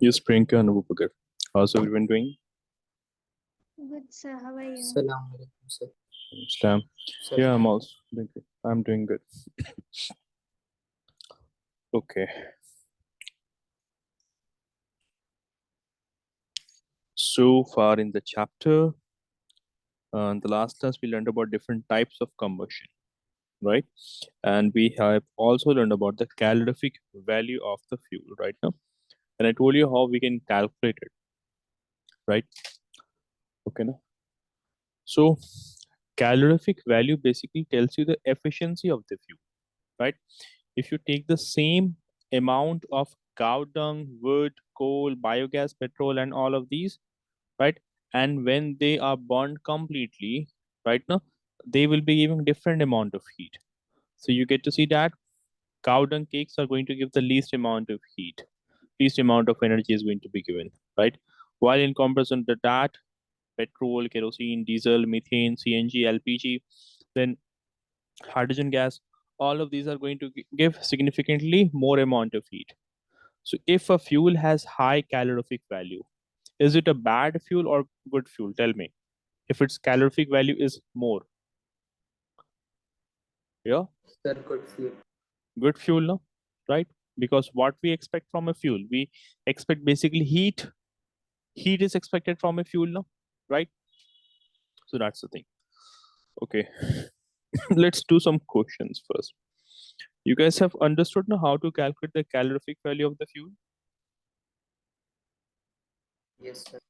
Yes, Priyanka and Abubakar. How's everyone doing? Good, sir. How are you? Salam alaikum, sir. Slam. Sir, Yeah, I'm also doing good. I'm doing good. Okay. So far in the chapter, in the last class, we learned about different types of combustion, right? And we have also learned about the calorific value of the fuel, right now. And I told you how we can calculate it, right? Okay, now. So calorific value basically tells you the efficiency of the fuel, right? If you take the same amount of cow dung, wood, coal, biogas, petrol, and all of these, right? And when they are burned completely, right now, they will be giving different amount of heat. So you get to see that cow dung cakes are going to give the least amount of heat, least amount of energy is going to be given, right? While in comparison to that, petrol, kerosene, diesel, methane, CNG, LPG, then hydrogen gas, all of these are going to give significantly more amount of heat. So if a fuel has high calorific value, is it a bad fuel or good fuel? Tell me. If its calorific value is more, yeah, sir, good fuel. good fuel, no, right? Because what we expect from a fuel, we expect basically heat. Heat is expected from a fuel, no, right? So that's the thing. Okay, let's do some questions first. You guys have understood now how to calculate the calorific value of the fuel? Yes, sir.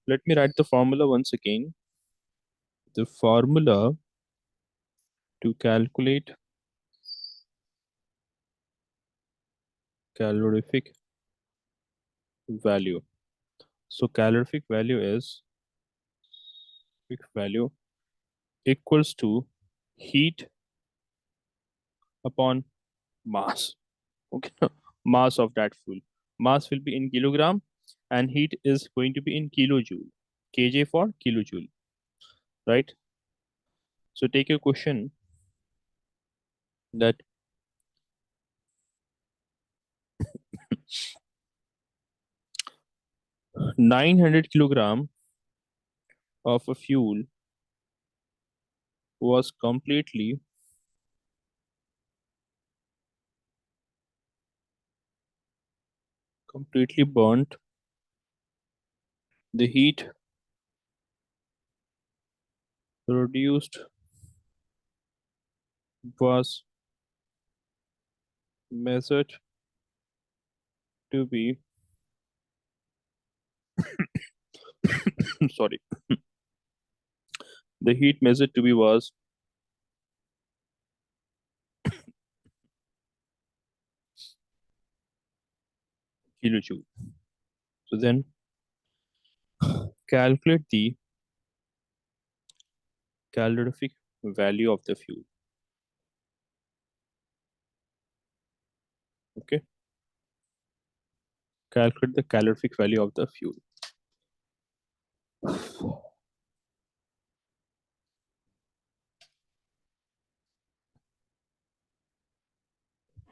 Let me write the formula once again. The formula to calculate calorific value. So calorific value is value equals to heat upon mass. Okay, mass of that fuel. Mass will be in kilogram, and heat is going to be in kilojoule. Kj for kilojoule, right? So take a question that 900 kilogram of a fuel was completely burnt. The heat produced was measured to be sorry, the heat measured to be was kilojoule. So then calculate the calorific value of the fuel. Okay, calculate the calorific value of the fuel.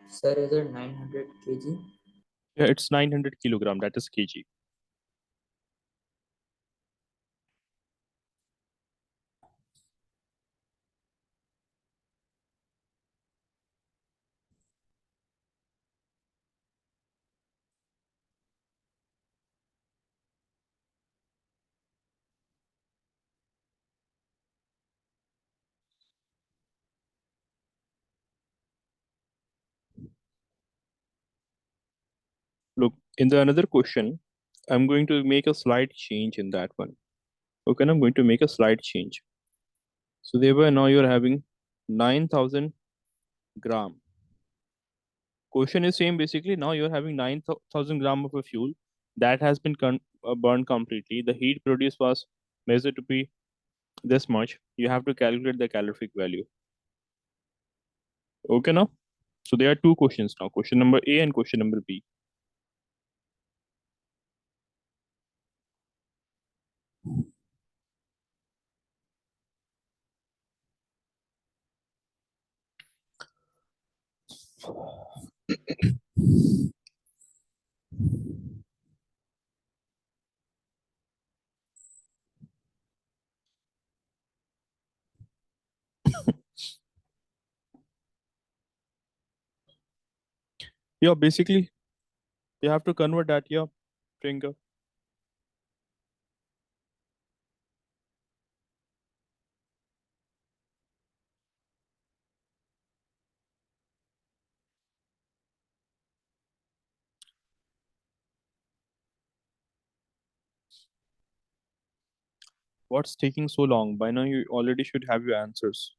Sir, is it 900 kg? Yeah, it's 900 kilogram, that is kg. Look, in the another question, I'm going to make a slight change in that one. Okay, and I'm going to make a slight change. So there were, now you're having 9,000 gram. Question is same basically. Now you're having 9,000 gram of a fuel that has been burned completely. The heat produced was measured to be this much. You have to calculate the calorific value. Okay, now? So there are two questions now. Question number A and question number B. Yeah, basically, you have to convert that, yeah, Priyanka. What's taking so long? By now, you already should have your answers.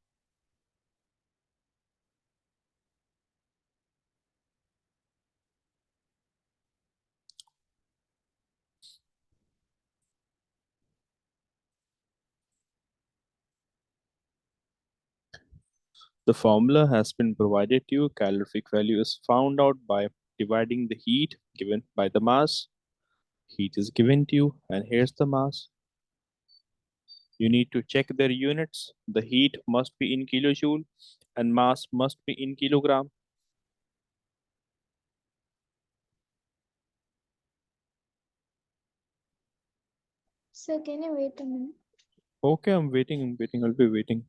The formula has been provided to you. Calorific value is found out by dividing the heat given by the mass. Heat is given to you, and here's the mass. You need to check their units. The heat must be in kilojoule, and mass must be in kilogram. Sir, can you wait a minute? Okay, I'm waiting. I'll be waiting.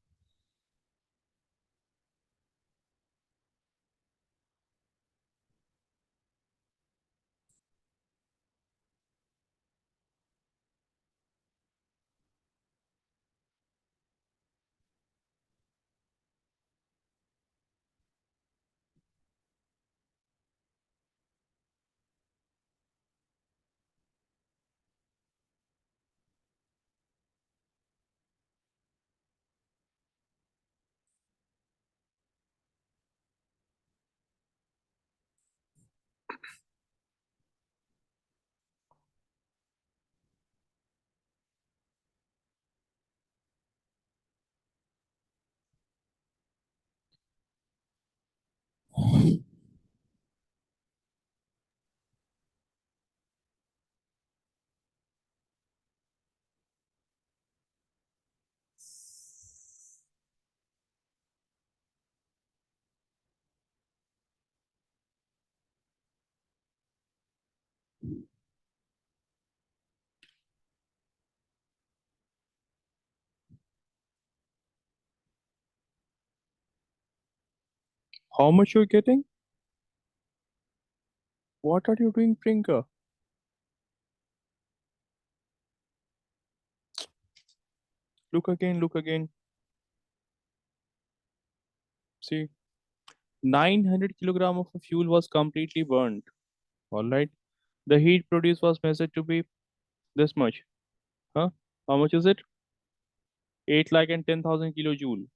How much you're getting? What are you doing, Priyanka? Look again, look again. See, 900 kilogram of a fuel was completely burned. All right. The heat produced was measured to be this much. Huh? How much is it? 8 lakh and 10,000 kilojoule.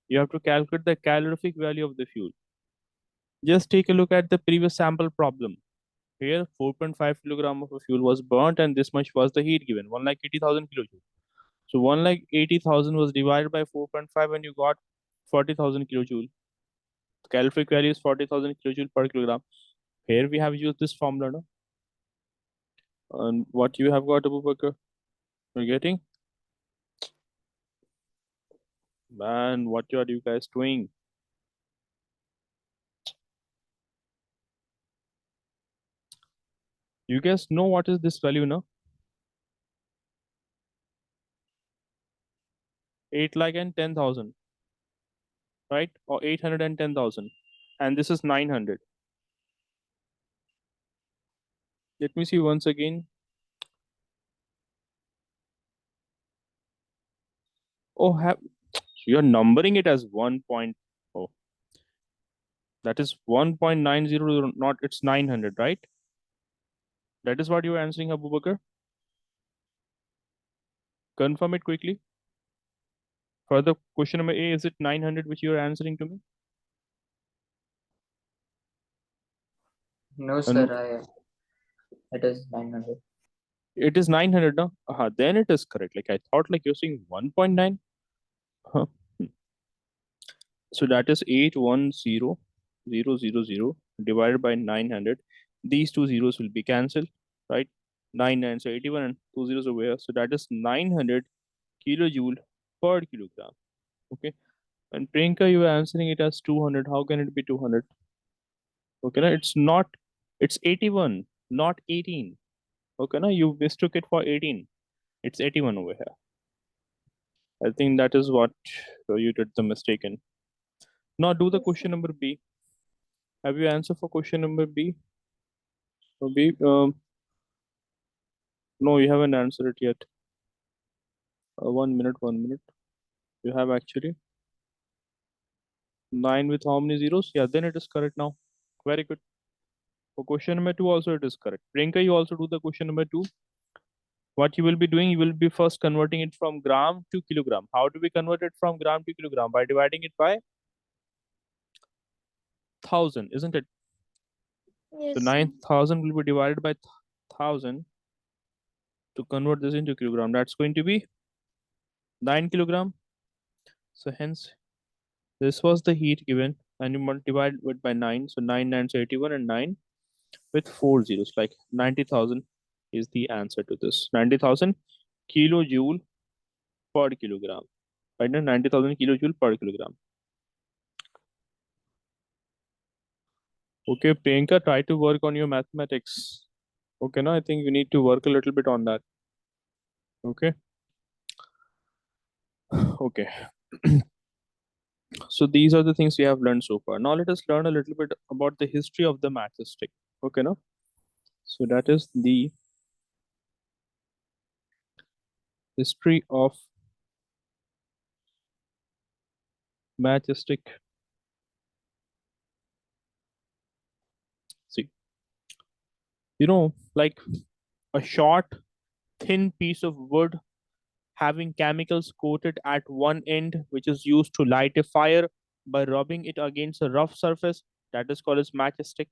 You have to calculate the calorific value of the fuel. Just take a look at the previous sample problem. Here, 4.5 kilogram of a fuel was burnt, and this much was the heat given, 1 lakh 80,000 kilojoule. So 1 lakh 80,000 was divided by 4.5, and you got 40,000 kilojoule. The calorific value is 40,000 kilojoule per kilogram. Here we have used this formula, no? And what you have got, Abu Bakr? You're getting? Man, what are you guys doing? You guys know what is this value now? 8 lakh and 10,000, right? Or 810,000. And this is 900. Let me see once again. Oh, you're numbering it as 1 point. Oh, that is 1.90, not it's 900, right? That is what you are answering, Abu Bakr. Confirm it quickly. For the question number A, is it 900 which you are answering to me? No, And sir. It is 900. it is 900 now. Then it is correct. Like I thought, like you're saying 1.9. Huh. So that is 810,000 divided by 900. These two zeros will be cancelled, right? 9 so 81 and two zeros over here. So that is 900 kilojoule per kilogram. Okay. And Priyanka, you are answering it as 200. How can it be 200? Okay, na? It's not, it's 81, not 18. Okay, na? You mistook it for 18. It's 81 over here. I think that is what you did the mistake in. Now do the Yes, sir. question number B. Have you answered for question number B? Or B? No, you haven't answered it yet. 1 minute, 1 minute. You have actually 9 with how many zeros? Yeah, then it is correct now. Very good. For question number 2 also it is correct. Priyanka, you also do the question number 2. What you will be doing, you will be first converting it from gram to kilogram. How do we convert it from gram to kilogram? By dividing it by 1000, isn't it? Yes, So sir. 9000 will be divided by 1000 to convert this into kilogram. That's going to be 9 kilogram. So hence this was the heat given, and you multiply it by 9. So 9 9 is 81, and 9 with 4 zeros, like 90,000 is the answer to this. 90,000 kilojoule per kilogram. Right now, 90,000 kilojoule per kilogram. Okay, Priyanka, try to work on your mathematics. Okay, now I think you need to work a little bit on that. Okay. Okay. So these are the things we have learned so far. Now let us learn a little bit about the history of the matchstick. Okay, now. So that is the history of matchstick. See, like a short, thin piece of wood having chemicals coated at one end, which is used to light a fire by rubbing it against a rough surface. That is called as matchstick.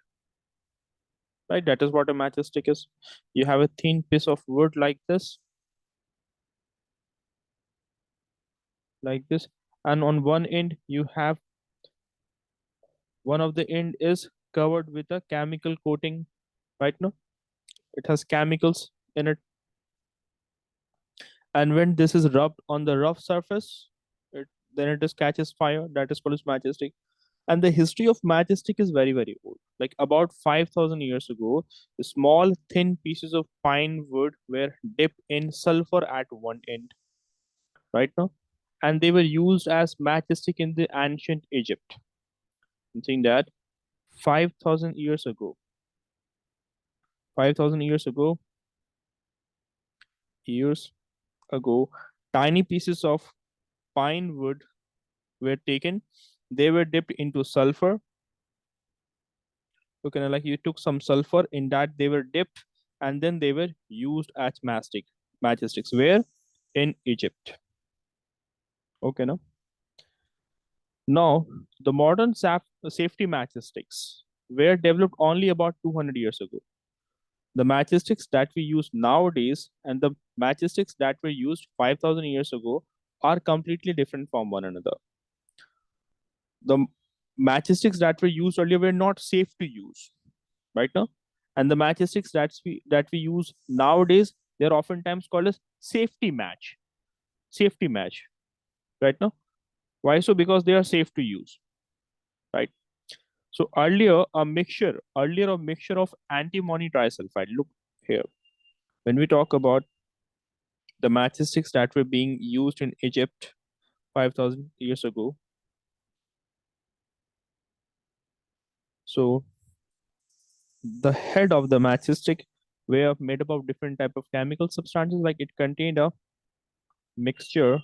Right? That is what a matchstick is. You have a thin piece of wood like this, and on one end you have one of the end is covered with a chemical coating. Right now, it has chemicals in it, and when this is rubbed on the rough surface, then it just catches fire. That is called as matchstick. And the history of matchstick is very, very old. Like about 5,000 years ago, small, thin pieces of pine wood were dipped in sulfur at one end, right now. And they were used as matchstick in the ancient Egypt. I'm saying that 5,000 years ago, 5,000 years ago, tiny pieces of pine wood were taken. They were dipped into sulfur. Okay, now like you took some sulfur, in that they were dipped, and then they were used as matchsticks. Where? In Egypt. Okay, now the modern safety matchsticks were developed only about 200 years ago. The matchsticks that we use nowadays and the matchsticks that were used 5,000 years ago are completely different from one another. The matchsticks that were used earlier were not safe to use, right now, and the matchsticks that we use nowadays, they're oftentimes called as safety match, right now. Why so? Because they are safe to use, right? So earlier a mixture of antimony trisulfide. Look here, when we talk about the matchsticks that were being used in Egypt 5,000 years ago, so the head of the matchstick were made up of different type of chemical substances. Like it contained a mixture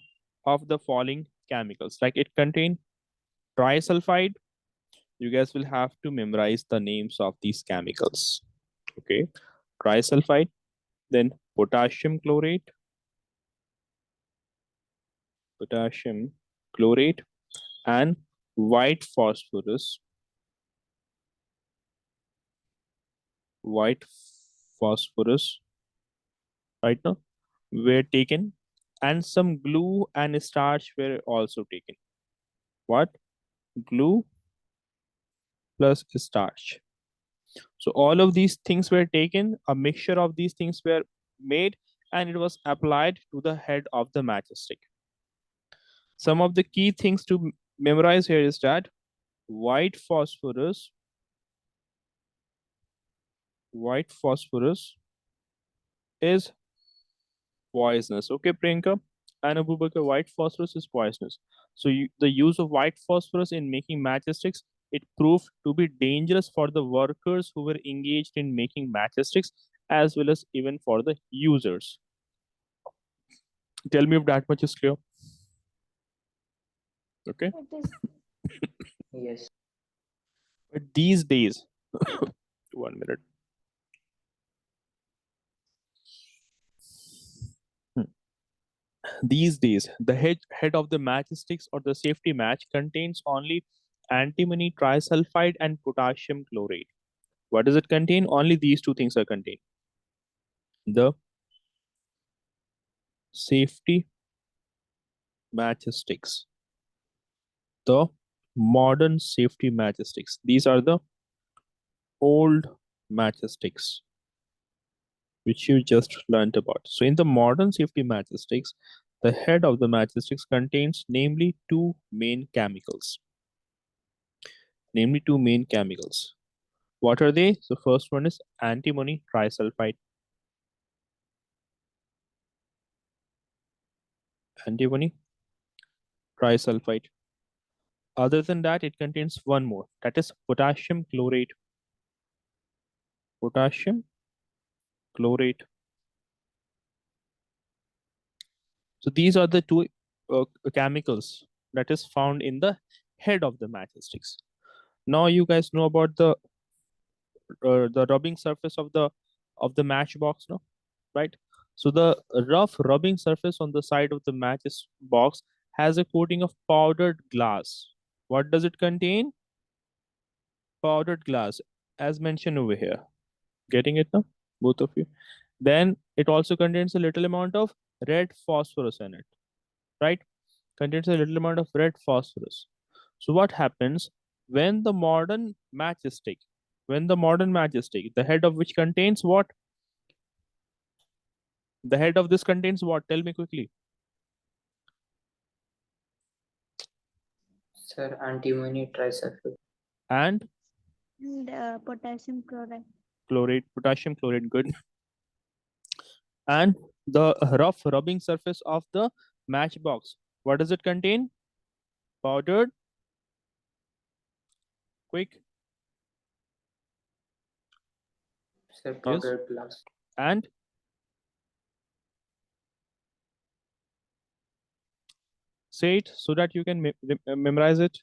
of the following chemicals. Like it contained trisulfide. You guys will have to memorize the names of these chemicals. Okay, trisulfide, then potassium chlorate, and white phosphorus, white phosphorus, right now, were taken, and some glue and starch were also taken. What? Glue plus starch. So all of these things were taken, a mixture of these things were made, and it was applied to the head of the matchstick. Some of the key things to memorize here is that white phosphorus is poisonous. Okay, Priyanka and Abubakar, white phosphorus is poisonous. So the use of white phosphorus in making matchsticks It proved to be dangerous for the workers who were engaged in making matchsticks as well as even for the users. Tell me if that much is clear. Okay. It is. Yes. But these days, 1 minute. These days, the head of the matchsticks or the safety match contains only antimony trisulfide and potassium chlorate. What does it contain? Only these two things are contained. The safety matchsticks. The modern safety matchsticks. These are the old matchsticks which you just learnt about. So in the modern safety matchsticks, the head of the matchsticks contains namely two main chemicals. What are they? So first one is antimony trisulfide. Antimony trisulfide. Other than that, it contains one more, that is potassium chlorate. Potassium chlorate. So these are the two chemicals that is found in the head of the matchsticks. Now you guys know about the rubbing surface of the matchbox, no? Right? So the rough rubbing surface on the side of the matches box has a coating of powdered glass. What does it contain? Powdered glass, as mentioned over here. Getting it now, both of you? Then it also contains a little amount of red phosphorus in it, right? Contains a little amount of red phosphorus. So what happens when the modern matchstick, the head of which contains what? The head of this contains what? Tell me quickly. Sir, antimony trisulfide. And Potassium chloride. chlorate, potassium chlorate, good. And the rough rubbing surface of the matchbox, what does it contain? Powdered, quick. Sir, Yes. powdered glass. And say it so that you can memorize it.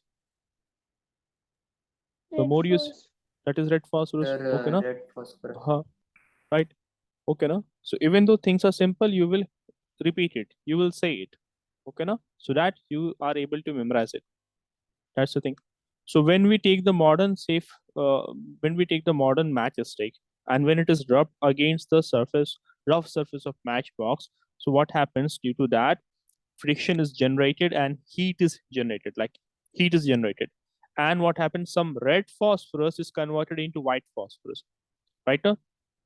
The more you that is red phosphorus. Sir, Okay, na? red phosphorus. Right. Okay, na? So even though things are simple, you will repeat it. You will say it. Okay, na? So that you are able to memorize it. That's the thing. So when we take the modern matchstick, and when it is rubbed against the rough surface of matchbox, so what happens due to that? Friction is generated and heat is generated. And what happens? Some red phosphorus is converted into white phosphorus, right?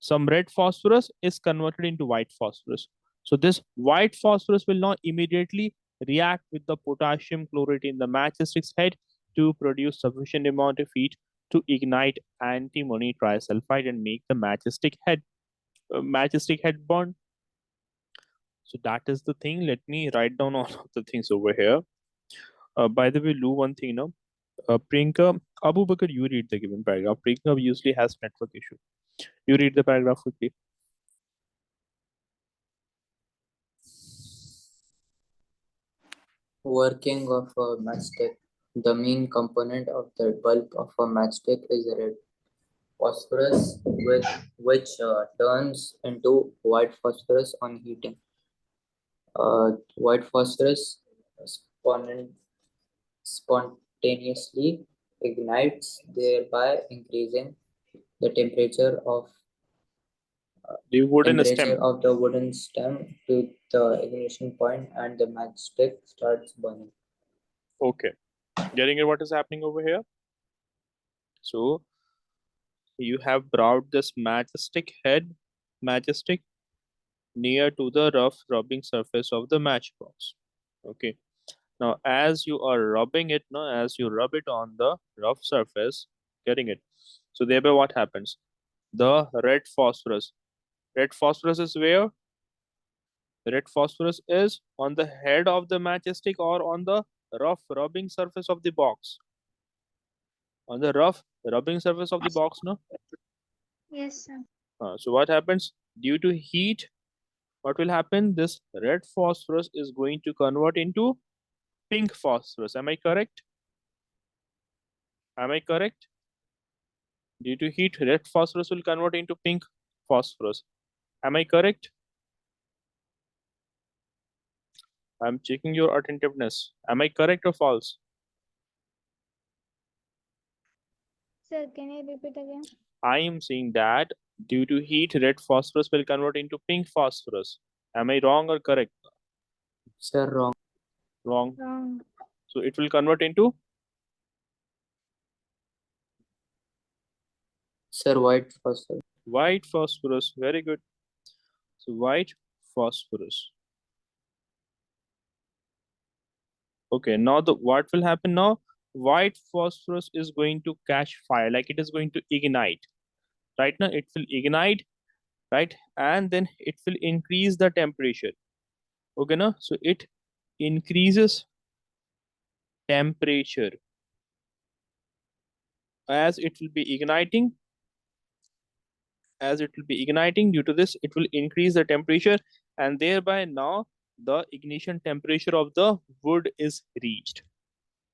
Some red phosphorus is converted into white phosphorus. So this white phosphorus will now immediately react with the potassium chlorate in the matchstick's head to produce sufficient amount of heat to ignite antimony trisulfide and make the matchstick head burn. So that is the thing. Let me write down all of the things over here. By the way, Lou, one thing now. Priyanka, Abu Bakr, you read the given paragraph. Priyanka usually has network issue. You read the paragraph quickly. Working of a matchstick. The main component of the bulb of a matchstick is red phosphorus, which turns into white phosphorus on heating. White phosphorus spontaneously ignites, thereby increasing the temperature of The wooden stem. the wooden stem to the ignition point, and the matchstick starts burning. Okay. Getting it what is happening over here? So you have brought this matchstick near to the rough rubbing surface of the matchbox. Okay. Now as you are rubbing it, as you rub it on the rough surface, getting it. So thereby what happens? The red phosphorus. Red phosphorus is where? The red phosphorus is on the head of the matchstick or on the rough rubbing surface of the box. On the rubbing surface of the box, no? Yes, sir. So what happens? Due to heat, what will happen? This red phosphorus is going to convert into pink phosphorus. Am I correct? Am I correct? Due to heat, red phosphorus will convert into pink phosphorus. Am I correct? I'm checking your attentiveness. Am I correct or false? Sir, can you repeat again? I am saying that due to heat, red phosphorus will convert into pink phosphorus. Am I wrong or correct? Sir, wrong. Wrong. Wrong. So it will convert into Sir, white phosphorus. white phosphorus. Very good. So white phosphorus. Okay, now what will happen now? White phosphorus is going to catch fire, like it is going to ignite. Right now, it will ignite, right? And then it will increase the temperature. Okay, now, so it increases temperature as it will be igniting. As it will be igniting, due to this, it will increase the temperature, and thereby now the ignition temperature of the wood is reached.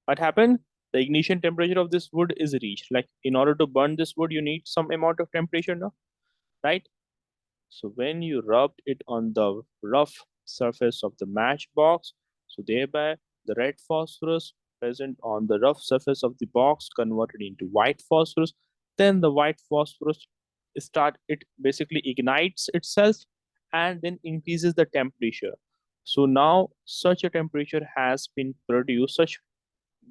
What happened? The ignition temperature of this wood is reached. Like in order to burn this wood, you need some amount of temperature now, right? So when you rubbed it on the rough surface of the matchbox, so thereby the red phosphorus present on the rough surface of the box converted into white phosphorus. Then the white phosphorus it basically ignites itself and then increases the temperature. So now such a temperature has been produced, such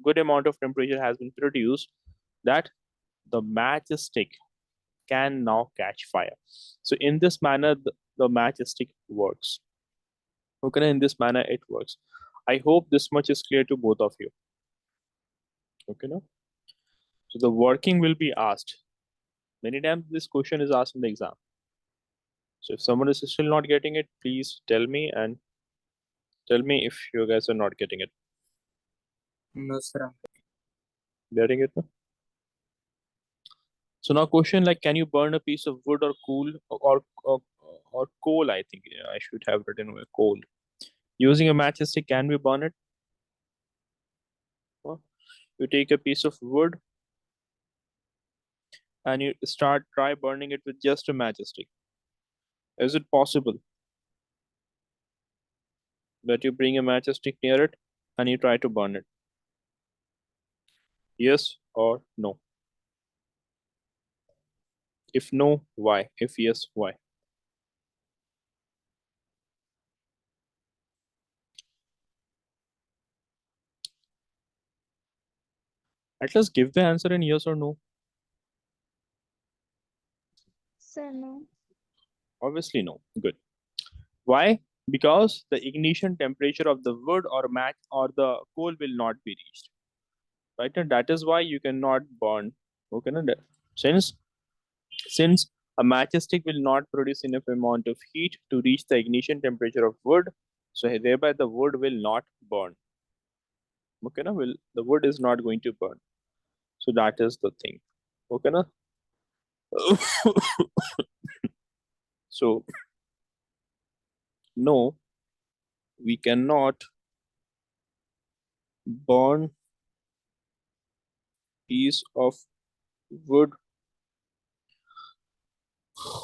good amount of temperature has been produced that the matchstick can now catch fire. So in this manner, the matchstick works. Okay, in this manner it works. I hope this much is clear to both of you. Okay, now. So the working will be asked. Many times this question is asked in the exam. So if someone is still not getting it, please tell me and tell me if you guys are not getting it. No, sir. Getting it? No? So now question like, can you burn a piece of wood or or coal? I think I should have written coal. Using a matchstick, can we burn it? You take a piece of wood and you try burning it with just a matchstick. Is it possible that you bring a matchstick near it and you try to burn it? Yes or no? If no, why? If yes, why? At least give the answer in yes or no. Sir, no. Obviously no. Good. Why? Because the ignition temperature of the wood or match or the coal will not be reached. Right? And that is why you cannot burn. Okay, no? Since a matchstick will not produce enough amount of heat to reach the ignition temperature of wood, so thereby the wood will not burn. Okay, na? The wood is not going to burn. So that is the thing. Okay, na? So no, we cannot burn piece of wood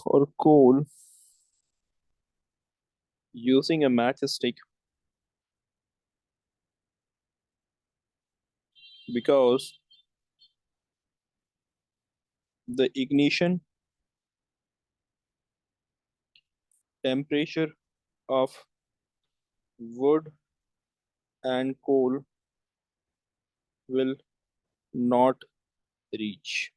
or coal using a matchstick because the ignition temperature of wood and coal will not reach.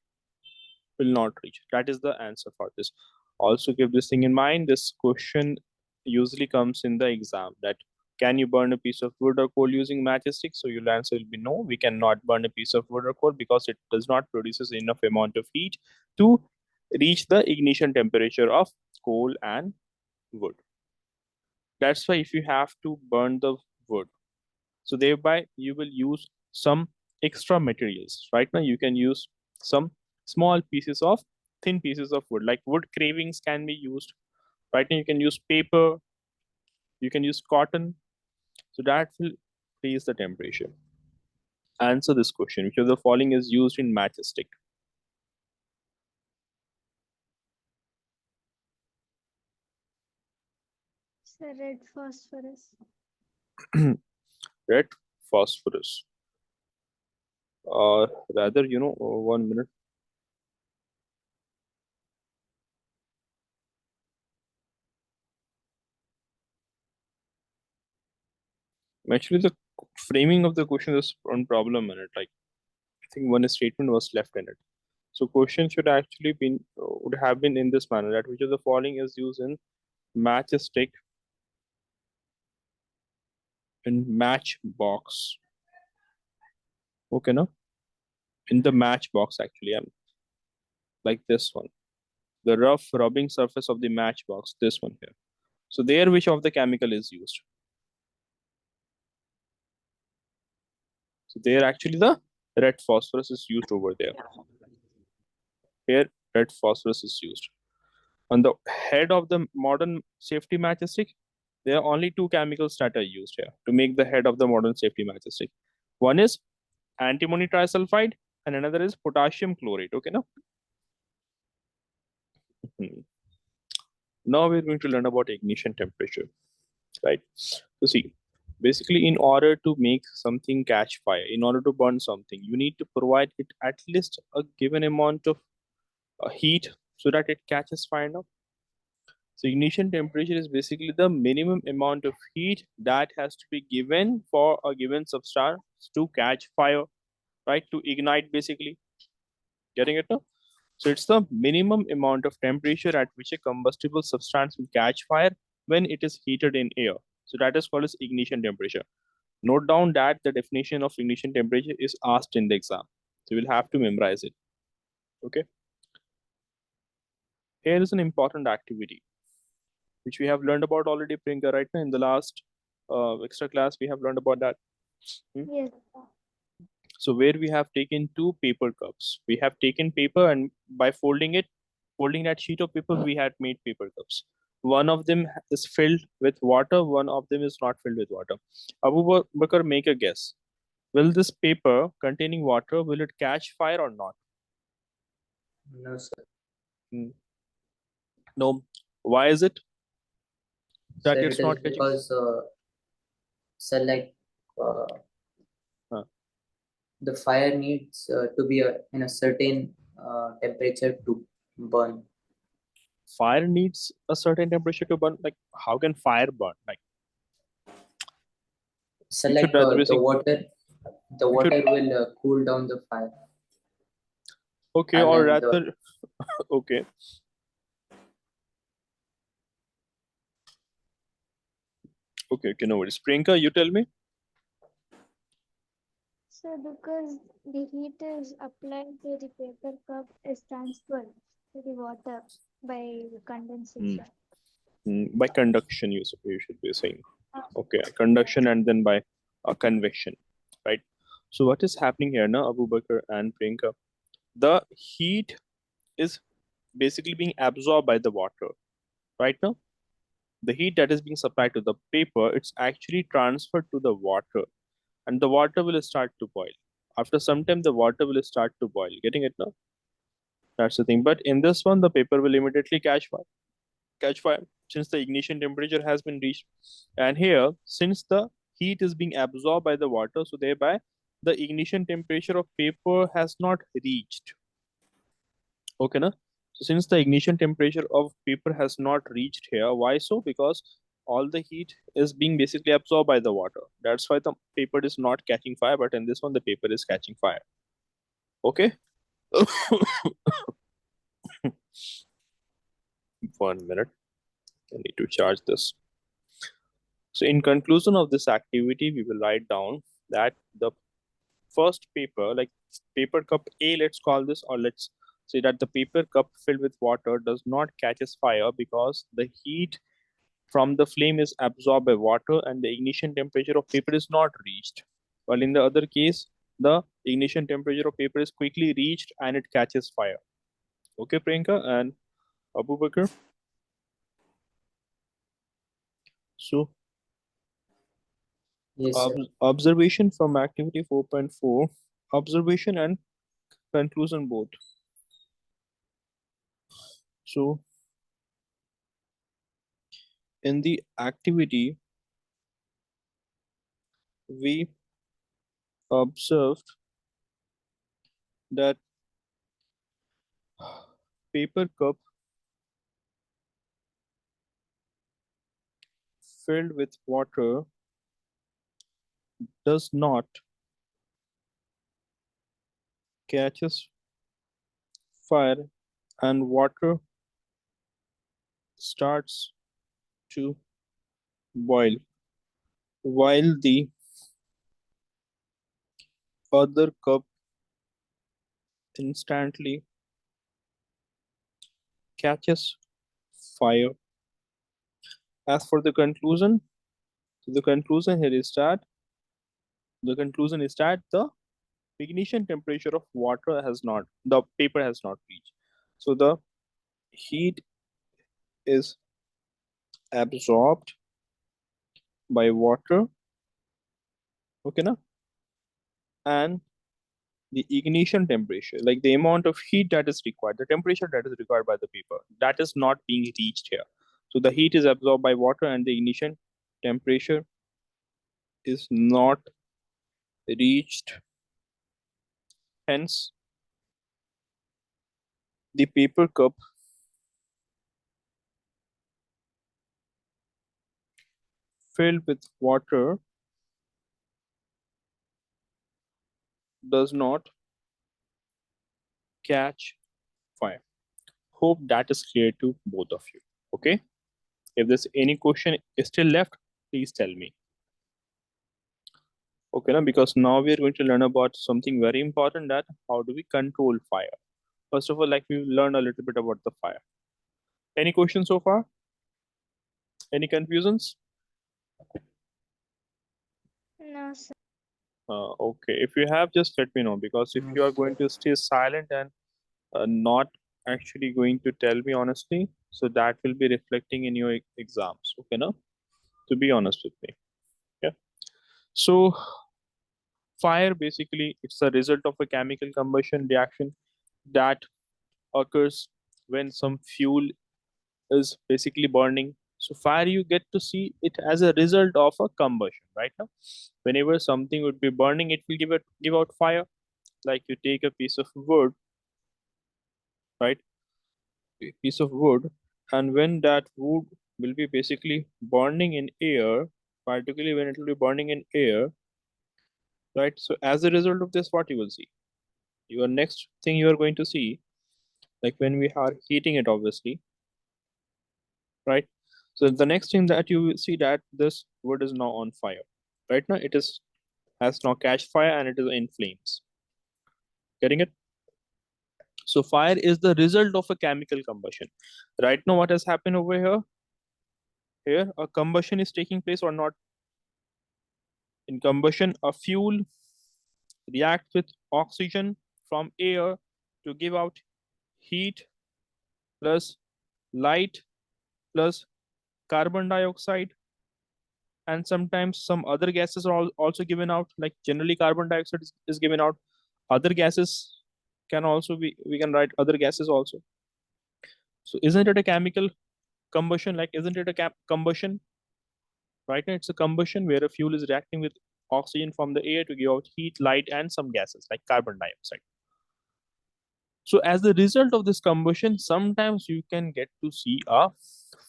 Will not reach. That is the answer for this. Also keep this thing in mind. This question usually comes in the exam that can you burn a piece of wood or coal using matchstick? So your answer will be no. We cannot burn a piece of wood or coal because it does not produces enough amount of heat to reach the ignition temperature of coal and wood. That's why if you have to burn the wood, so thereby you will use some extra materials. Right now you can use some small pieces of thin pieces of wood, like wood carvings can be used. Right now you can use paper, you can use cotton, so that will raise the temperature. Answer this question: which of the following is used in matchstick? Sir, red phosphorus. Red phosphorus. Or rather, 1 minute. Actually, the framing of the question is one problem in it. Like, I think one statement was left in it. So question should actually would have been in this manner: that which of the following is used in matchstick in matchbox? Okay, no, in the matchbox actually. I'm like this one, the rough rubbing surface of the matchbox. This one here. So there, which of the chemical is used? So there, actually, the red phosphorus is used over there. Here, red phosphorus is used. On the head of the modern safety matchstick, there are only two chemicals that are used here to make the head of the modern safety matchstick. One is antimony trisulfide and another is potassium chlorate. Okay, now? Now we're going to learn about ignition temperature, right? So see, basically in order to make something catch fire, in order to burn something, you need to provide it at least a given amount of heat so that it catches fire now. So ignition temperature is basically the minimum amount of heat that has to be given for a given substance to catch fire, right? To ignite, basically. Getting it now? So it's the minimum amount of temperature at which a combustible substance will catch fire when it is heated in air. So that is called as ignition temperature. Note down that the definition of ignition temperature is asked in the exam. So you'll have to memorize it. Okay. Here is an important activity which we have learned about already, Priyanka, right now in the last extra class. We have learned about that. Yes, sir. So where we have taken two paper cups, we have taken paper and by folding that sheet of paper, we had made paper cups. One of them is filled with water, one of them is not filled with water. Abu Bakr, make a guess. Will this paper containing water, will it catch fire or not? No, sir. No. Why is it that Sir, it's it is not catching? because, sir, like, the fire needs to be in a certain temperature to burn. Fire needs a certain temperature to burn. Like, how can fire burn? Like, So, you like, should rather be the saying, water will cool down the fire. okay, And or then rather, okay. Okay, no worries. Priyanka, you tell me. So because the heat is applied to the paper cup is transferred to the water by condensation. By conduction, you should be saying. Okay, conduction and then by convection, right? So what is happening here now, Abu Bakr and Priyanka? The heat is basically being absorbed by the water, right now? The heat that is being supplied to the paper, it's actually transferred to the water, and the water will start to boil. After some time, the water will start to boil. Getting it now? That's the thing. But in this one, the paper will immediately catch fire since the ignition temperature has been reached. And here, since the heat is being absorbed by the water, so thereby the ignition temperature of paper has not reached. Okay, na? So since the ignition temperature of paper has not reached here, why so? Because all the heat is being basically absorbed by the water. That's why the paper is not catching fire, but in this one, the paper is catching fire. Okay. 1 minute. I need to charge this. So in conclusion of this activity, we will write down that the first paper, like paper cup A, let's call this, or let's say that the paper cup filled with water does not catches fire because the heat from the flame is absorbed by water and the ignition temperature of paper is not reached. While in the other case, the ignition temperature of paper is quickly reached and it catches fire. Okay, Priyanka and Abu Bakr. So Yes, sir. observation from activity 4.4, observation and conclusion both. So in the activity, we observed that paper cup filled with water does not catches fire and water starts to boil while the other cup instantly catches fire. As for the conclusion here is that the ignition temperature of the paper has not reached. So the heat is absorbed by water, okay, na? And the ignition temperature, like the amount of heat that is required, the temperature that is required by the paper, that is not being reached here. So the heat is absorbed by water and the ignition temperature is not reached. Hence, the paper cup filled with water does not catch fire. Hope that is clear to both of you. Okay. If there's any question still left, please tell me. Okay, now because now we are going to learn about something very important, that how do we control fire. First of all, like we learned a little bit about the fire. Any questions so far? Any confusions? No, sir. Okay, if you have, just let me know, because if you are going to stay silent and not actually going to tell me honestly, so that will be reflecting in your exams. Okay, now to be honest with me. Yeah. So fire basically it's a result of a chemical combustion reaction that occurs when some fuel is basically burning. So fire, you get to see it as a result of a combustion, right? Now whenever something would be burning, it will give out fire. Like you take a piece of wood, right? A piece of wood, and when that wood will be basically burning in air, particularly when it will be burning in air, right? So as a result of this, what you will see, your next thing you are going to see, like when we are heating it, obviously, right? So the next thing that you will see, that this wood is now on fire. Right now it is has now catch fire and it is in flames. Getting it? So fire is the result of a chemical combustion. Right now what has happened over here? Here a combustion is taking place or not? In combustion, a fuel reacts with oxygen from air to give out heat plus light plus carbon dioxide, and sometimes some other gases are also given out. Like generally carbon dioxide is given out. Other gases can also be, we can write other gases also. So isn't it a chemical combustion? Like isn't it a combustion? Right now it's a combustion where a fuel is reacting with oxygen from the air to give out heat, light, and some gases like carbon dioxide. So as the result of this combustion, sometimes you can get to see a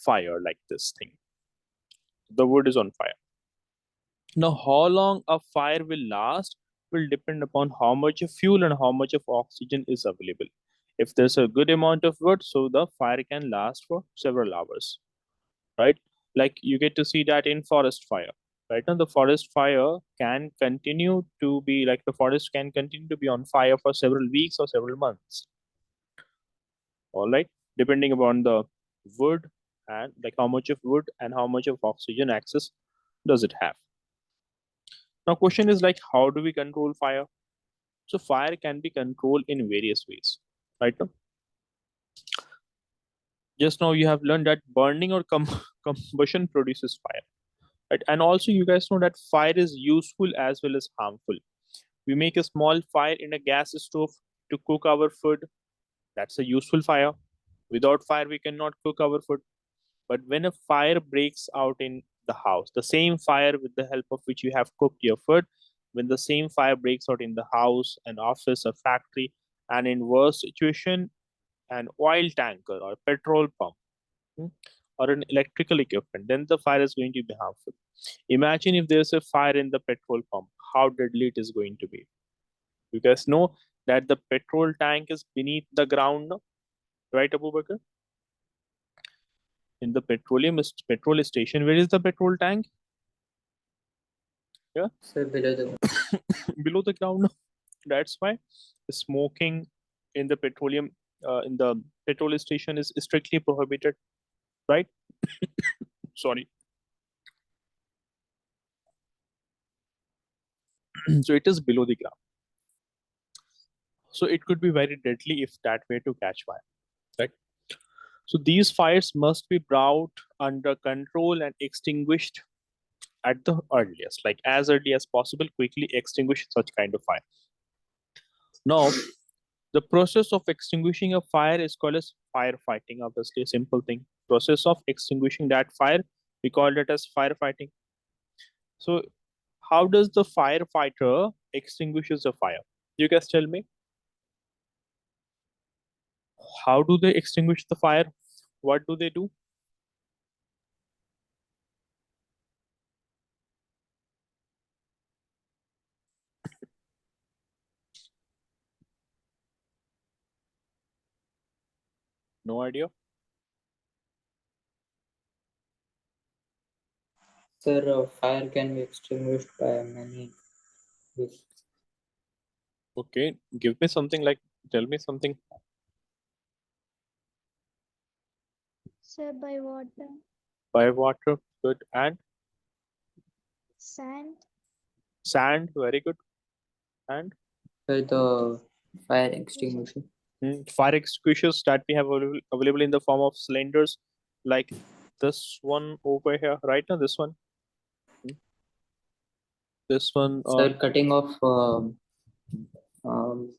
fire like this thing. The wood is on fire. Now, how long a fire will last will depend upon how much of fuel and how much of oxygen is available. If there's a good amount of wood, so the fire can last for several hours, right? Like you get to see that in forest fire. Right now, the forest fire can continue to be like the forest can continue to be on fire for several weeks or several months. All right, depending upon the wood and like how much of wood and how much of oxygen access does it have. Now question is like, how do we control fire? So fire can be controlled in various ways, right? Now, just now you have learned that burning or combustion produces fire, right? And also you guys know that fire is useful as well as harmful. We make a small fire in a gas stove to cook our food. That's a useful fire. Without fire, we cannot cook our food. But when a fire breaks out in the house, the same fire with the help of which you have cooked your food, when the same fire breaks out in the house, an office, a factory, and in worst situation, an oil tanker or petrol pump, hmm, or an electrical equipment, then the fire is going to be harmful. Imagine if there's a fire in the petrol pump, how deadly it is going to be. You guys know that the petrol tank is beneath the ground, right, Abu Bakr? In the petrol station, where is the petrol tank? Yeah, Sir, below the below the ground. That's why smoking in the petrol station is strictly prohibited, right? Sorry. So it is below the ground. So it could be very deadly if that were to catch fire, right? So these fires must be brought under control and extinguished at the earliest, like as early as possible, quickly extinguish such kind of fire. Now, the process of extinguishing a fire is called as firefighting. Obviously, a simple thing. Process of extinguishing that fire, we call it as firefighting. So, how does the firefighter extinguishes a fire? You guys tell me. How do they extinguish the fire? What do they do? No idea. sir, fire can be extinguished by many ways. Okay, give me something like, tell me something. Sir, by water, By water, good, and sand, sand, very good, and Sir, the fire extinguisher. fire extinguishers that we have available in the form of cylinders, like this one over here, right now, this one. This one, Sir, cutting off um,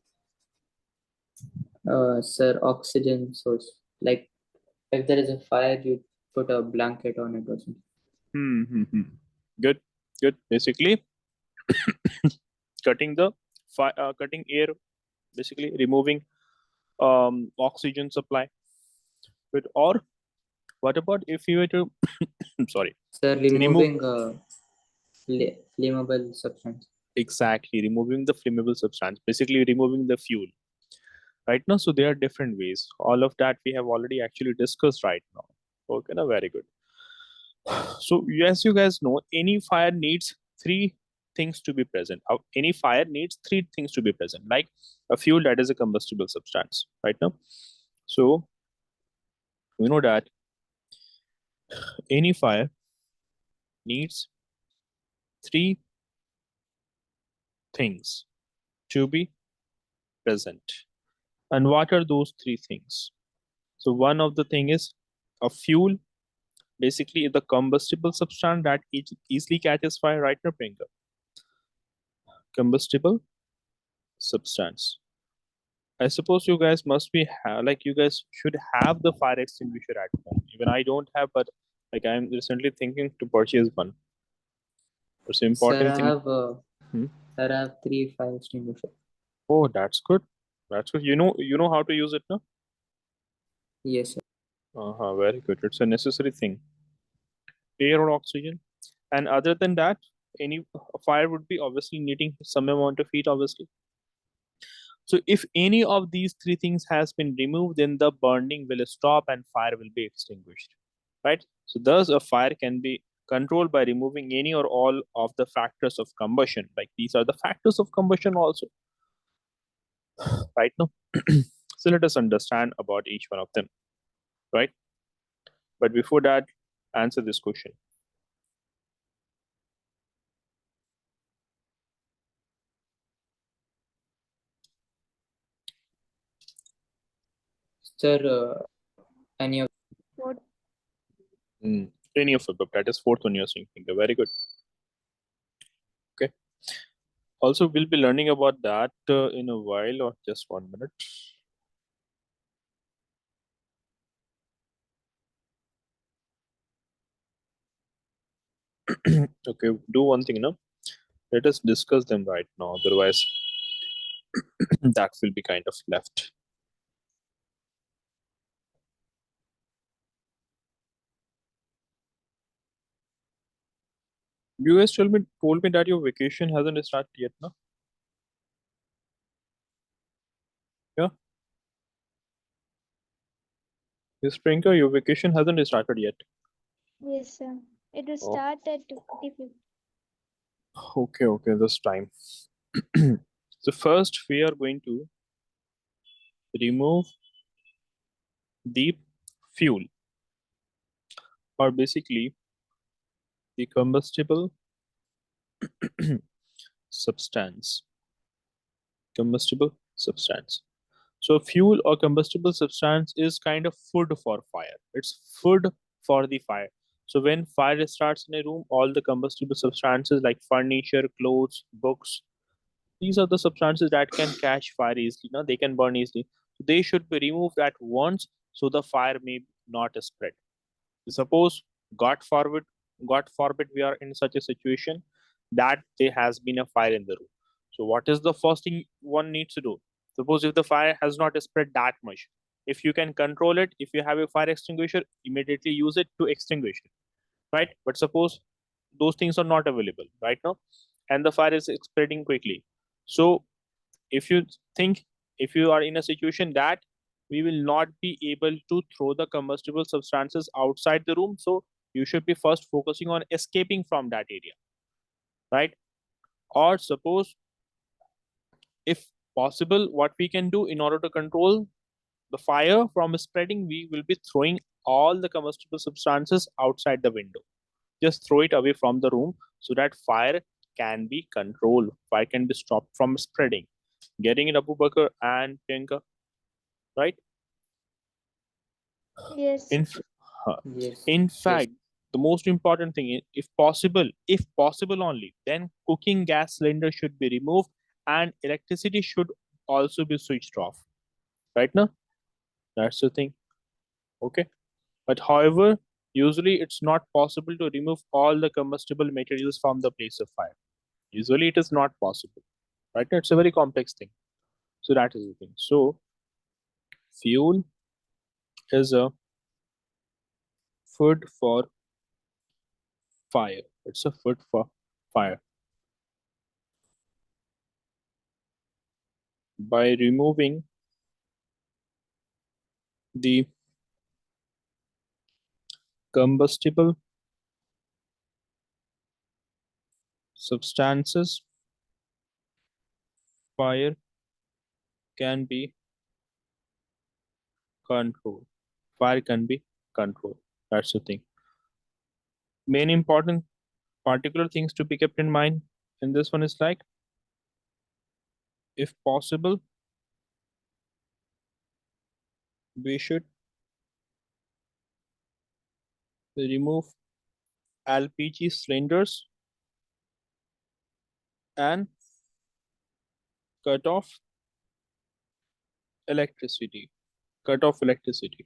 sir, oxygen source. Like if there is a fire, you put a blanket on it or something. good, good. Basically, cutting the cutting air, basically removing oxygen supply. Good. Or what about if you were to, sorry, Sir, remove removing flammable substance. exactly removing the flammable substance, basically removing the fuel. Right now, so there are different ways. All of that we have already actually discussed right now. Okay, now very good. So as you guys know, any fire needs three things to be present. Any fire needs three things to be present, like a fuel that is a combustible substance, right now. So we know that any fire needs three things to be present. And what are those three things? So one of the thing is a fuel, basically the combustible substance that easily catches fire, right now, Priyanka? Combustible substance. I suppose you guys must be like you guys should have the fire extinguisher at home. Even I don't have, but like I'm recently thinking to purchase one. It's an Sir, important thing. Hmm? Sir, I have 3 fire extinguishers. Oh, that's good. That's good. You know how to use it now. Yes, sir. Very good. It's a necessary thing. Air or oxygen, and other than that, any fire would be obviously needing some amount of heat, obviously. So if any of these three things has been removed, then the burning will stop and fire will be extinguished, right? So thus a fire can be controlled by removing any or all of the factors of combustion. Like these are the factors of combustion also, right now. So let us understand about each one of them, right? But before that, answer this question. Sir, any of What? Any of above. That is fourth on your sync finger. Very good. Okay. Also, we'll be learning about that in a while, or just 1 minute. Okay, do one thing now. Let us discuss them right now. Otherwise, that will be kind of left. You guys told me that your vacation hasn't started yet, no? Yeah. Yes, Priyanka, your vacation hasn't started yet. Yes, sir. It will Oh, start at 25th. okay, this time. So first, we are going to remove the fuel, or basically the combustible substance. Combustible substance. So fuel or combustible substance is kind of food for fire. It's food for the fire. So when fire starts in a room, all the combustible substances like furniture, clothes, books, these are the substances that can catch fire easily. No, they can burn easily. So they should be removed at once so the fire may not spread. Suppose, God forbid, God forbid, we are in such a situation that there has been a fire in the room. So what is the first thing one needs to do? Suppose if the fire has not spread that much, if you can control it, if you have a fire extinguisher, immediately use it to extinguish it, right? But suppose those things are not available right now, and the fire is spreading quickly. So if you think, if you are in a situation that we will not be able to throw the combustible substances outside the room, so you should be first focusing on escaping from that area, right? Or suppose, if possible, what we can do in order to control the fire from spreading, we will be throwing all the combustible substances outside the window. Just throw it away from the room so that fire can be controlled, fire can be stopped from spreading. Getting it, Abu Bakr and Priyanka, right? Yes. In, f- huh. yes, In yes, fact, the most important thing is, if possible only, then cooking gas cylinder should be removed and electricity should also be switched off. Right now, that's the thing. Okay. But however, usually it's not possible to remove all the combustible materials from the place of fire. Usually it is not possible. Right now, it's a very complex thing. So that is the thing. So fuel is a food for fire. It's a food for fire. By removing the combustible substances, fire can be controlled. Fire can be controlled. That's the thing. Main important particular things to be kept in mind in this one is like, if possible, we should remove LPG cylinders and cut off electricity. Cut off electricity.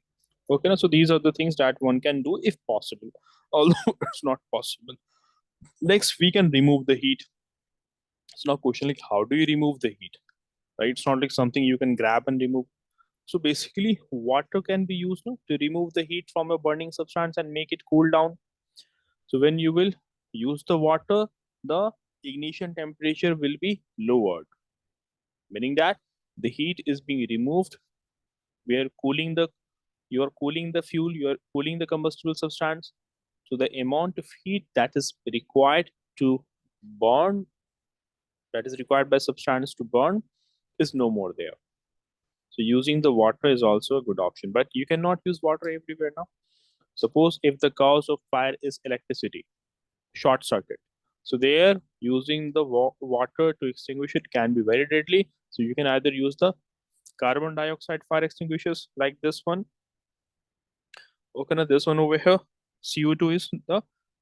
Okay, so these are the things that one can do if possible, although it's not possible. Next, we can remove the heat. It's now question like, how do you remove the heat? Right? It's not like something you can grab and remove. So basically, water can be used, no, to remove the heat from a burning substance and make it cool down. So when you will use the water, the ignition temperature will be lowered, meaning that the heat is being removed. We are cooling the You are cooling the fuel, you are cooling the combustible substance. So the amount of heat that is required to burn, that is required by substance to burn, is no more there. So using the water is also a good option, but you cannot use water everywhere now. Suppose if the cause of fire is electricity, short circuit. So there, using the water to extinguish it can be very deadly. So you can either use the carbon dioxide fire extinguishers like this one. Okay, now this one over here, CO2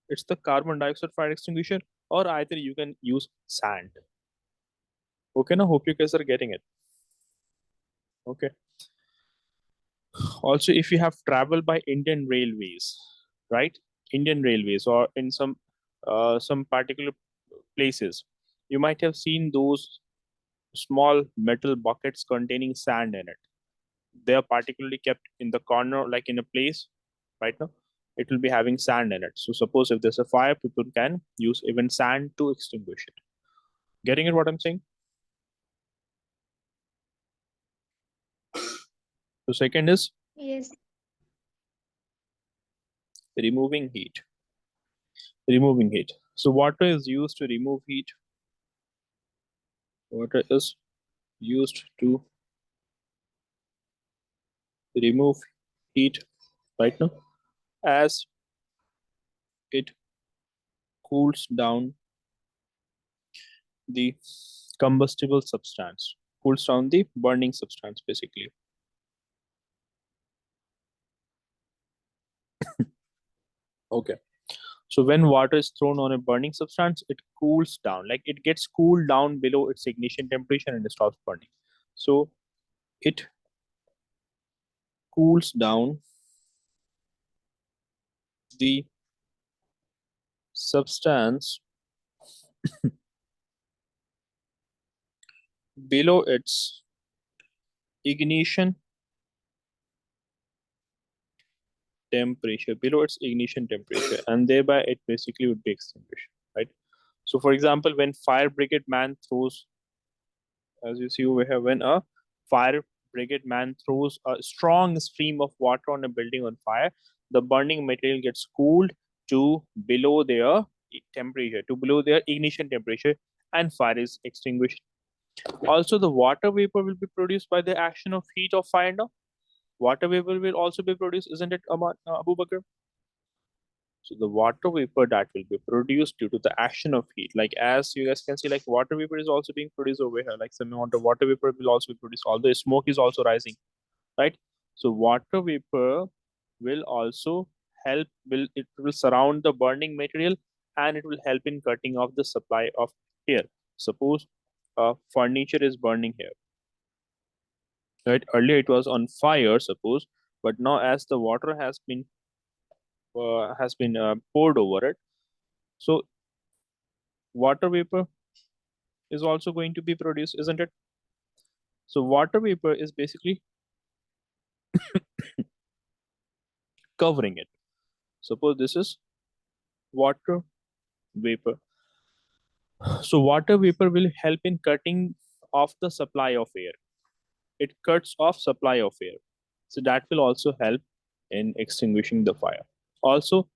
is the carbon dioxide fire extinguisher, or either you can use sand. Okay, now hope you guys are getting it. Okay. Also, if you have traveled by Indian railways, right? Indian railways or in some particular places, you might have seen those small metal buckets containing sand in it. They are particularly kept in the corner, like in a place. Right now, it will be having sand in it. So suppose if there's a fire, people can use even sand to extinguish it. Getting it? What I'm saying? The second is Yes. removing heat. Removing heat. So water is used to remove heat. Water is used to remove heat right now as it cools down the combustible substance, cools down the burning substance basically. Okay. So when water is thrown on a burning substance, it cools down, like it gets cooled down below its ignition temperature and it stops burning. So it cools down the substance below its ignition temperature, and thereby it basically would be extinguished, right? So for example, when fire brigade man throws, as you see over here, when a fire brigade man throws a strong stream of water on a building on fire, the burning material gets cooled to below their temperature, to below their ignition temperature, and fire is extinguished. Also, the water vapor will be produced by the action of heat of fire. Now, water vapor will also be produced, isn't it, Abu Bakr? So the water vapor that will be produced due to the action of heat, like as you guys can see, like water vapor is also being produced over here. Like some amount of water vapor will also be produced, although smoke is also rising, right? So water vapor will also it will surround the burning material and it will help in cutting off the supply of air. Suppose furniture is burning here, right? Earlier it was on fire, suppose, but now as the water has been poured over it, so water vapor is also going to be produced, isn't it? So water vapor is basically covering it. Suppose this is water vapor. So water vapor will help in cutting off the supply of air. It cuts off supply of air. So that will also help in extinguishing the fire. Also,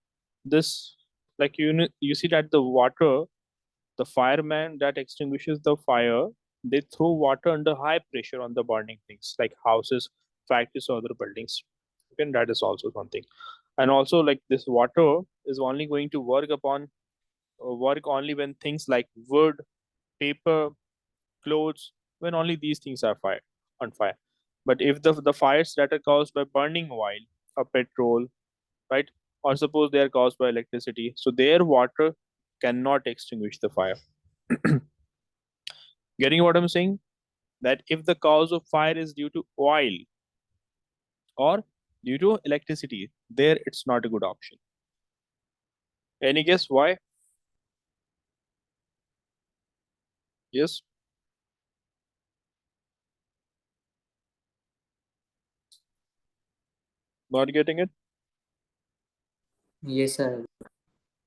this, like you see that the fireman that extinguishes the fire, they throw water under high pressure on the burning things like houses, factories, or other buildings. Okay, that is also something. And also, like this water is only going to work only when things like wood, paper, clothes, when only these things are on fire. But if the fires that are caused by burning oil or petrol, right, or suppose they are caused by electricity, so their water cannot extinguish the fire. Getting what I'm saying? That if the cause of fire is due to oil or due to electricity, there it's not a good option. Any guess why? Yes, not getting it. Yes, sir.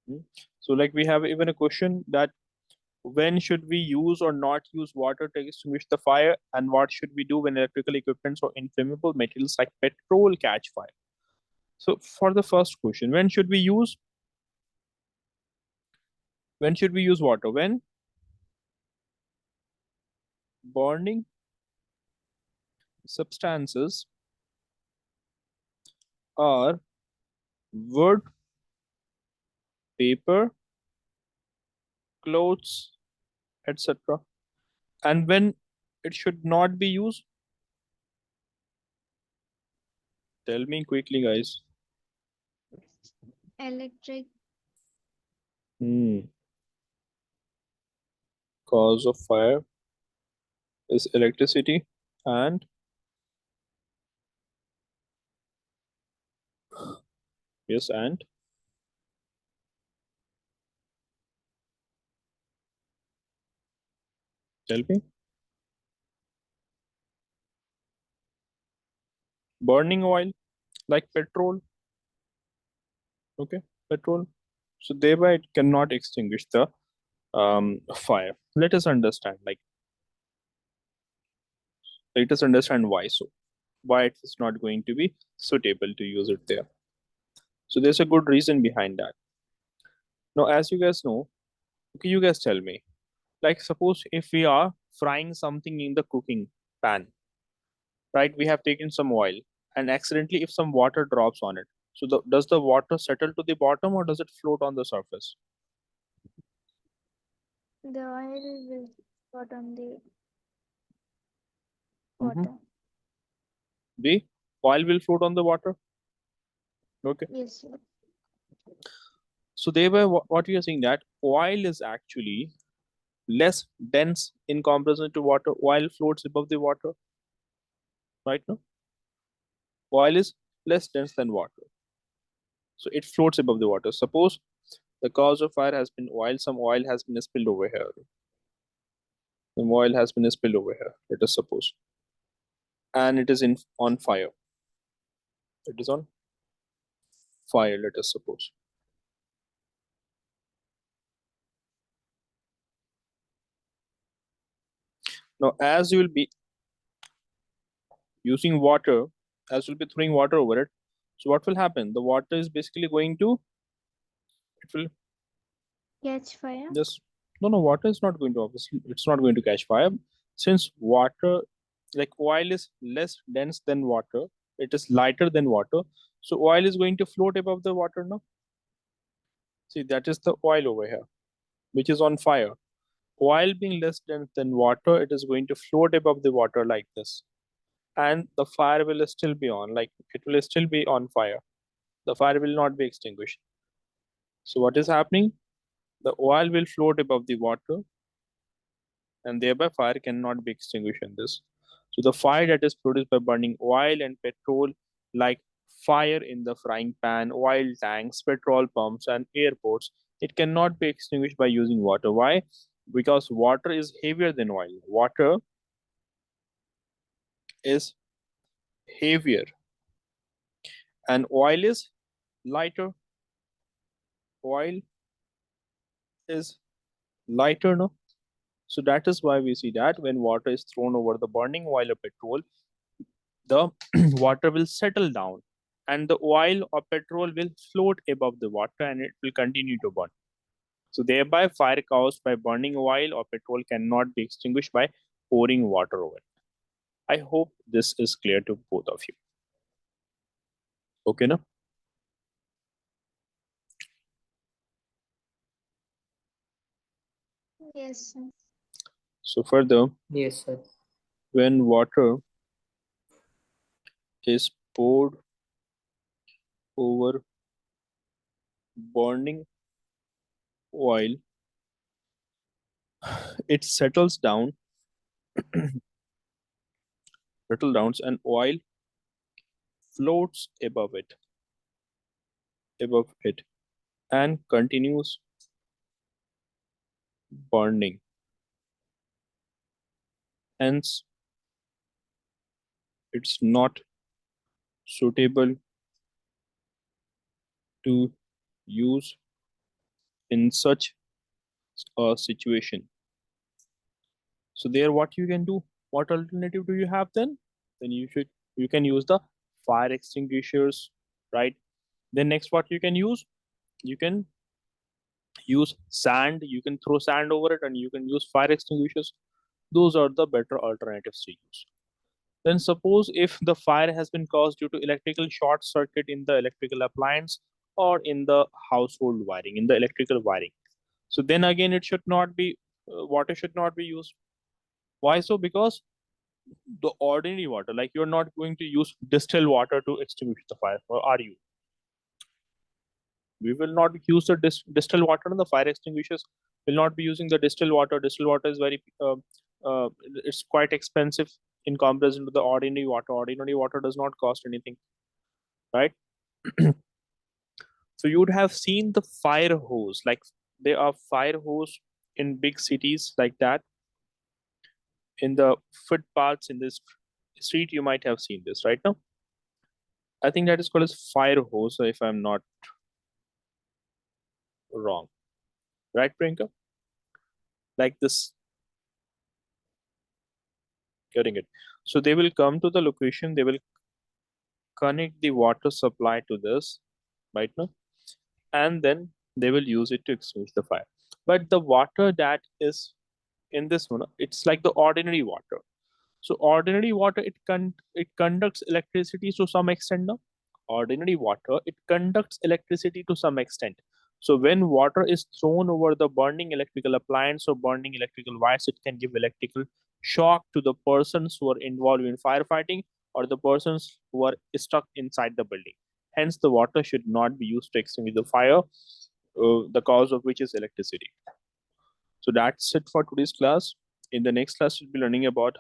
Hmm. So, like, we have even a question that when should we use or not use water to extinguish the fire, and what should we do when electrical equipments or inflammable materials like petrol catch fire? So, for the first question, when should we use water? When burning substances are wood, paper, clothes, etc. And when it should not be used, Tell me quickly, guys. Electric. Cause of fire is electricity, and yes, and tell me. Burning oil, like petrol. Okay, petrol. So thereby it cannot extinguish the fire. Let us understand. Let us understand why so. Why it is not going to be suitable to use it there. So there's a good reason behind that. Now, as you guys know, okay, you guys tell me. Like suppose if we are frying something in the cooking pan, right? We have taken some oil, and accidentally if some water drops on it, so does the water settle to the bottom or does it float on the surface? The oil will float on the Mm-hmm. water. The oil will float on the water. Okay. Yes, sir. So thereby what we are saying that oil is actually less dense in comparison to water. Oil floats above the water, right? No, oil is less dense than water, so it floats above the water. Suppose the cause of fire has been oil. Some oil has been spilled over here. Some oil has been spilled over here. Let us suppose, and it is in on fire. It is on fire. Let us suppose. Now, as you will be using water, as you'll be throwing water over it, so what will happen? The water is basically going to, it will Catch fire. just, no, water is not going to, obviously, it's not going to catch fire. Since water, like oil is less dense than water, it is lighter than water. So oil is going to float above the water now. See, that is the oil over here, which is on fire. Oil being less dense than water, it is going to float above the water like this. And the fire will still be on, like it will still be on fire. The fire will not be extinguished. So what is happening? The oil will float above the water, and thereby fire cannot be extinguished in this. So the fire that is produced by burning oil and petrol, like fire in the frying pan, oil tanks, petrol pumps, and airports, it cannot be extinguished by using water. Why? Because water is heavier than oil. Water is heavier, and oil is lighter. Oil is lighter, no? So that is why we see that when water is thrown over the burning oil or petrol, the water will settle down and the oil or petrol will float above the water and it will continue to burn. So thereby fire caused by burning oil or petrol cannot be extinguished by pouring water over it. I hope this is clear to both of you. Okay, no? Yes, sir. So further, Yes, sir. when water is poured over burning oil, it settles down, and oil floats above it, and continues burning. Hence, it's not suitable to use in such a situation. So there, what you can do? What alternative do you have then? Then you can use the fire extinguishers, right? Then next, what you can use? You can use sand. You can throw sand over it, and you can use fire extinguishers. Those are the better alternatives to use. Then suppose if the fire has been caused due to electrical short circuit in the electrical appliance or in the household wiring, in the electrical wiring. So then again, it should not be, water should not be used. Why so? Because the ordinary water. Like, you're not going to use distilled water to extinguish the fire, or are you? We will not use the distilled water, and the fire extinguishers will not be using the distilled water. Distilled water is very it's quite expensive in comparison to the ordinary water. Ordinary water does not cost anything, right? So you would have seen the fire hose. Like, there are fire hose in big cities like that. In the footpaths in this street, you might have seen this right now. I think that is called as fire hose, if I'm not wrong, right, Priyanka? Like this, getting it. So they will come to the location, they will connect the water supply to this right now, and then they will use it to extinguish the fire. But the water that is in this one, it's like the ordinary water. So ordinary water, it conducts electricity to some extent. Now, ordinary water, it conducts electricity to some extent. So when water is thrown over the burning electrical appliance or burning electrical wires, it can give electrical shock to the persons who are involved in firefighting, or the persons who are stuck inside the building. Hence, the water should not be used to extinguish the fire, the cause of which is electricity. So that's it for today's class. In the next class, we'll be learning about